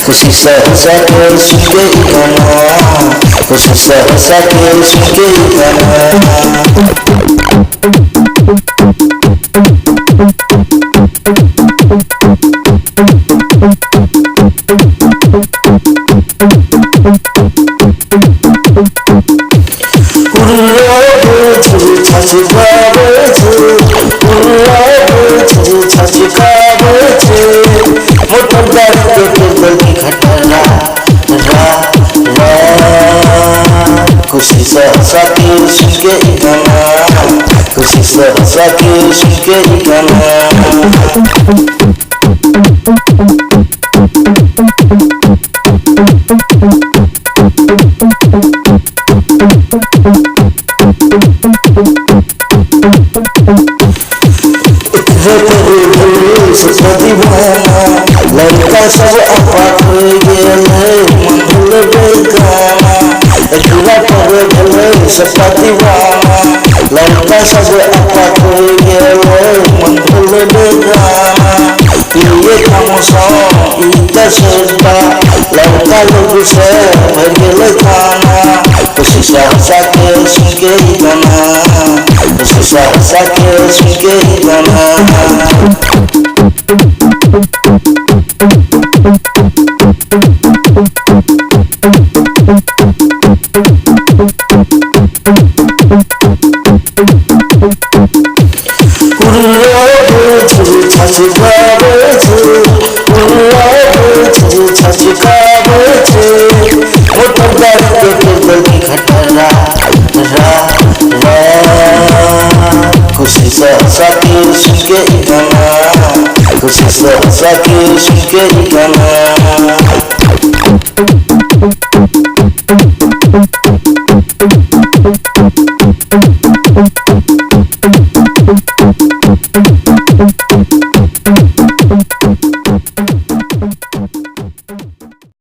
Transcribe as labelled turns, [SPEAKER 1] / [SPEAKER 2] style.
[SPEAKER 1] खुशी से हंसा के सुनके गाना, खुशी से हंसा के सुनके गाना। खुशी से हंसा के सुनके गाना, खुशी से हंसा के सुनके गाना। लड़का सब अपाट हो गया मन भूल गाना, सपा दीवाना। लड़का सब अपाट हो गया मन भूल गाना, ये खामोशों इतना सोचता लड़का लोग से भर गया खाना। खुशी से हंसा के सुनके गाना, खुशी से हंसा के सुनके गाना। खुशी से हंसा के सुनके गाना, खुशी से हंसा के सुनके